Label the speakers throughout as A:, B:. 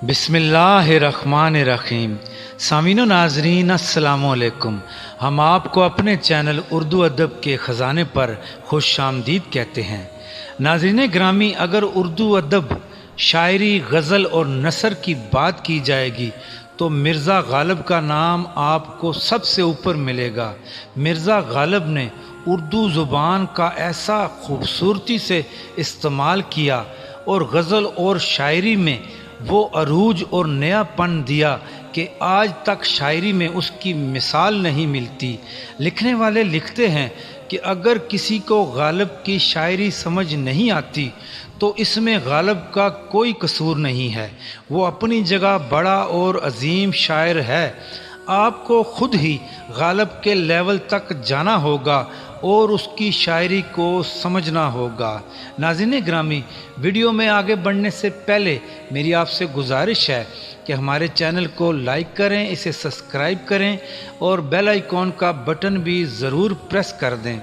A: बिस्मिल्लाहिर्रहमानिर्रहीम। सामीन व नाजरीन अस्सलाम वालेकुम। हम आपको अपने चैनल उर्दू अदब के ख़जाने पर खुश आमदीद कहते हैं। नाजरीन ग्रामी, अगर उर्दू अदब, शायरी, गज़ल और नसर की बात की जाएगी तो मिर्ज़ा गालिब का नाम आपको सबसे ऊपर मिलेगा। मिर्ज़ा गालिब ने उर्दू ज़ुबान का ऐसा खूबसूरती से इस्तेमाल किया और गज़ल और शायरी में वो अरूज और नयापन दिया कि आज तक शायरी में उसकी मिसाल नहीं मिलती। लिखने वाले लिखते हैं कि अगर किसी को गालिब की शायरी समझ नहीं आती तो इसमें गालिब का कोई कसूर नहीं है। वो अपनी जगह बड़ा और अजीम शायर है। आपको खुद ही गालिब के लेवल तक जाना होगा और उसकी शायरी को समझना होगा। नाज़रीन ग्रामी, वीडियो में आगे बढ़ने से पहले मेरी आपसे गुजारिश है कि हमारे चैनल को लाइक करें, इसे सब्सक्राइब करें और बेल आइकॉन का बटन भी ज़रूर प्रेस कर दें।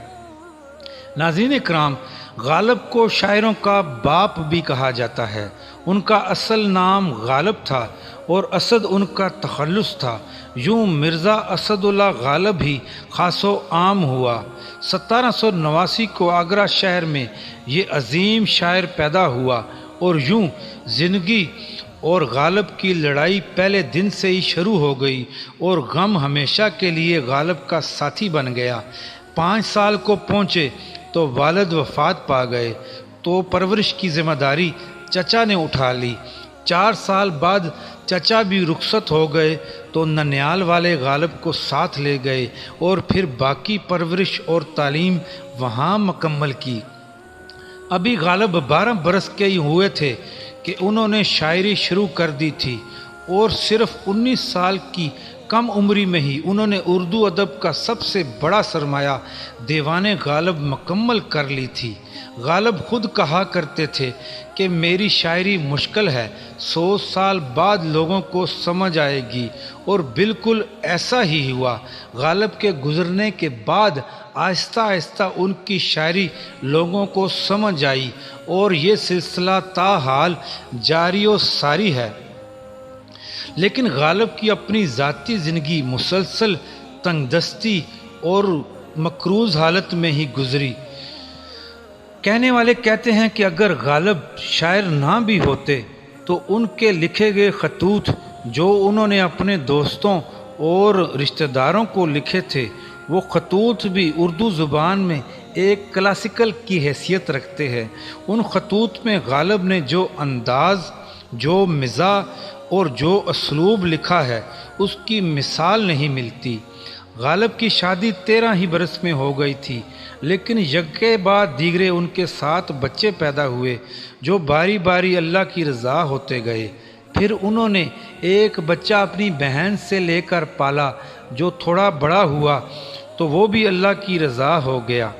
A: नाज़रीन इकराम, गालिब को शायरों का बाप भी कहा जाता है। उनका असल नाम गालिब था और असद उनका तखल्लुस था। यूँ मिर्ज़ा असदुल्ला गालिब ही खासो आम हुआ। 1789 को आगरा शहर में ये अजीम शायर पैदा हुआ और यूँ ज़िंदगी और गालिब की लड़ाई पहले दिन से ही शुरू हो गई और गम हमेशा के लिए गालिब का साथी बन गया। 5 साल को पहुँचे तो वालिद वफ़ात पा गए तो परवरिश की ज़िम्मेदारी चचा ने उठा ली। 4 साल बाद चचा भी रुखसत हो गए तो ननियाल वाले गालिब को साथ ले गए और फिर बाकी परवरिश और तालीम वहाँ मुकम्मल की। अभी गालिब 12 बरस के ही हुए थे कि उन्होंने शायरी शुरू कर दी थी और सिर्फ 19 साल की कम उम्री में ही उन्होंने उर्दू अदब का सबसे बड़ा सरमाया दीवाने गालिब मुकम्मल कर ली थी। गालिब खुद कहा करते थे कि मेरी शायरी मुश्किल है, 100 साल बाद लोगों को समझ आएगी, और बिल्कुल ऐसा ही हुआ। गालिब के गुजरने के बाद आहिस्ता आहिस्ता उनकी शायरी लोगों को समझ आई और ये सिलसिला ताहाल जारी व सारी है। लेकिन गालिब की अपनी ज़ाती ज़िंदगी मुसलसल तंगदस्ती और मकरूज़ हालत में ही गुजरी। कहने वाले कहते हैं कि अगर गालिब शायर ना भी होते तो उनके लिखे गए खतूत जो उन्होंने अपने दोस्तों और रिश्तेदारों को लिखे थे, वो खतूत भी उर्दू ज़ुबान में एक क्लासिकल की हैसियत रखते हैं। उन खतूत में गालिब ने जो अंदाज़, जो मिज़ा और जो असलूब लिखा है उसकी मिसाल नहीं मिलती। गालिब की शादी 13 ही बरस में हो गई थी, लेकिन यके बाद दीगरे उनके 7 बच्चे पैदा हुए जो बारी बारी अल्लाह की रज़ा होते गए। फिर उन्होंने एक बच्चा अपनी बहन से लेकर पाला जो थोड़ा बड़ा हुआ तो वो भी अल्लाह की रज़ा हो गया।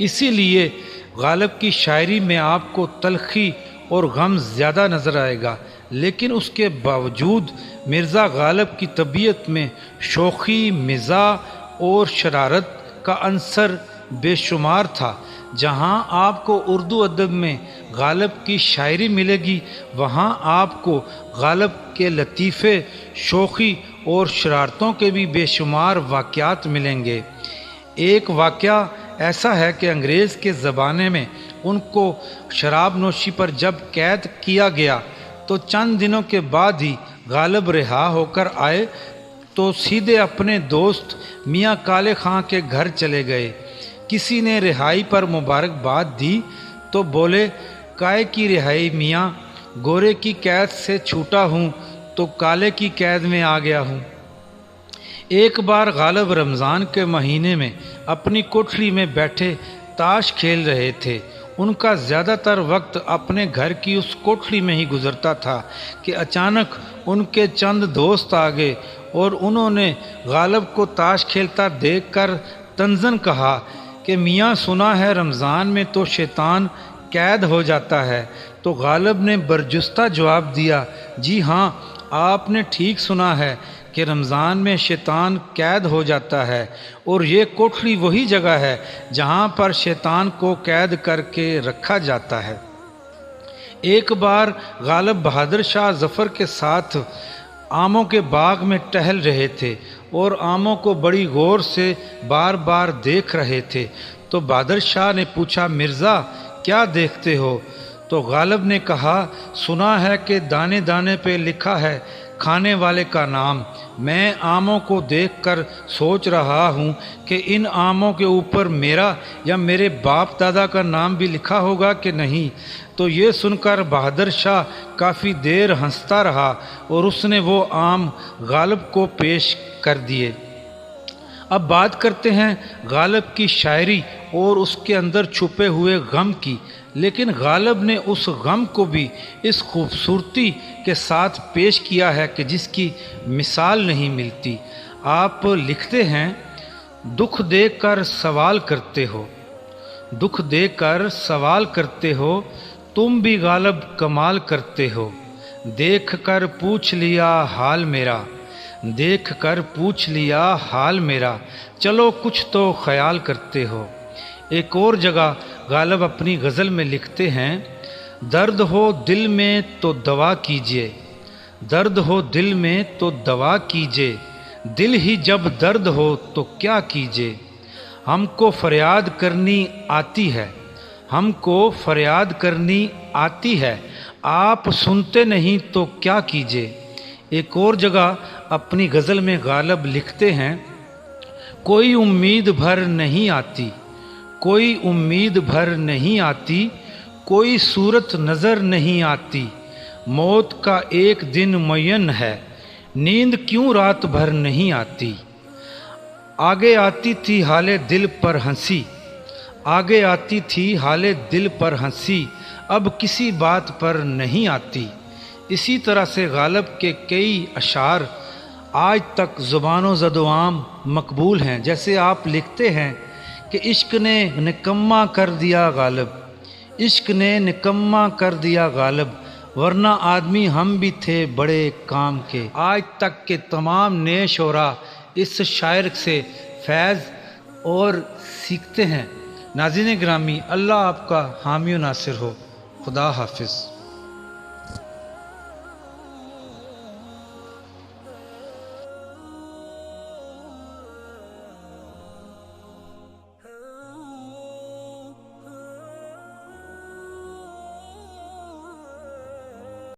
A: इसीलिए गालिब की शायरी में आपको तलखी और गम ज़्यादा नज़र आएगा, लेकिन उसके बावजूद मिर्ज़ा गालिब की तबीयत में शोखी, मिज़ा और शरारत का अंसर बेशुमार था। जहाँ आपको उर्दू अदब में गालिब की शायरी मिलेगी, वहाँ आपको गालिब के लतीफ़े, शोखी और शरारतों के भी बेशुमार वाक़यात मिलेंगे। एक वाक़या ऐसा है कि अंग्रेज़ के ज़माने में उनको शराब नोशी पर जब कैद किया गया तो चंद दिनों के बाद ही गालिब रिहा होकर आए तो सीधे अपने दोस्त मियाँ काले खां के घर चले गए। किसी ने रिहाई पर मुबारकबाद दी तो बोले, काहे की रिहाई मियाँ, गोरे की कैद से छूटा हूँ तो काले की कैद में आ गया हूँ। एक बार गालिब रमज़ान के महीने में अपनी कोठरी में बैठे ताश खेल रहे थे। उनका ज़्यादातर वक्त अपने घर की उस कोठरी में ही गुजरता था कि अचानक उनके चंद दोस्त आ गए और उन्होंने गालिब को ताश खेलता देखकर तंज़न कहा कि मियाँ, सुना है रमज़ान में तो शैतान कैद हो जाता है। तो गालिब ने बरजुस्ता जवाब दिया, जी हाँ, आपने ठीक सुना है कि रमज़ान में शैतान कैद हो जाता है और ये कोठरी वही जगह है जहाँ पर शैतान को कैद करके रखा जाता है। एक बार गालिब बहादुर शाह जफ़र के साथ आमों के बाग में टहल रहे थे और आमों को बड़ी गौर से बार बार देख रहे थे। तो बहादुर शाह ने पूछा, मिर्ज़ा क्या देखते हो? तो गालिब ने कहा, सुना है कि दाने दाने पे लिखा है खाने वाले का नाम। मैं आमों को देखकर सोच रहा हूँ कि इन आमों के ऊपर मेरा या मेरे बाप दादा का नाम भी लिखा होगा कि नहीं। तो ये सुनकर बहादुर शाह काफ़ी देर हंसता रहा और उसने वो आम गालिब को पेश कर दिए। अब बात करते हैं गालिब की शायरी और उसके अंदर छुपे हुए गम की। लेकिन गालिब ने उस गम को भी इस खूबसूरती के साथ पेश किया है कि जिसकी मिसाल नहीं मिलती। आप लिखते हैं, दुख देकर सवाल करते हो, दुख देकर सवाल करते हो, तुम भी गालिब कमाल करते हो। देख कर पूछ लिया हाल मेरा, देख कर पूछ लिया हाल मेरा, चलो कुछ तो ख्याल करते हो। एक और जगह गालिब अपनी गज़ल में लिखते हैं, दर्द हो दिल में तो दवा कीजिए, दर्द हो दिल में तो दवा कीजिए, दिल ही जब दर्द हो तो क्या कीजिए। हमको फरियाद करनी आती है, हमको फरियाद करनी आती है, आप सुनते नहीं तो क्या कीजिए। एक और जगह अपनी गज़ल में गालिब लिखते हैं, कोई उम्मीद भर नहीं आती, कोई उम्मीद भर नहीं आती, कोई सूरत नज़र नहीं आती, मौत का एक दिन मुय्यन है, नींद क्यों रात भर नहीं आती। आगे आती थी हाले दिल पर हंसी, आगे आती थी हाले दिल पर हंसी, अब किसी बात पर नहीं आती। इसी तरह से गालिब के कई अशार आज तक ज़ुबानो ज़दवाम मकबूल हैं। जैसे आप लिखते हैं कि इश्क ने निकम्मा कर दिया गालिब, इश्क ने निकम्मा कर दिया गालिब, वरना आदमी हम भी थे बड़े काम के। आज तक के तमाम नए शोरा इस शायर से फैज़ और सीखते हैं। नाज़रीन गिरामी, अल्लाह आपका हामी व नासिर हो। खुदा हाफिज़।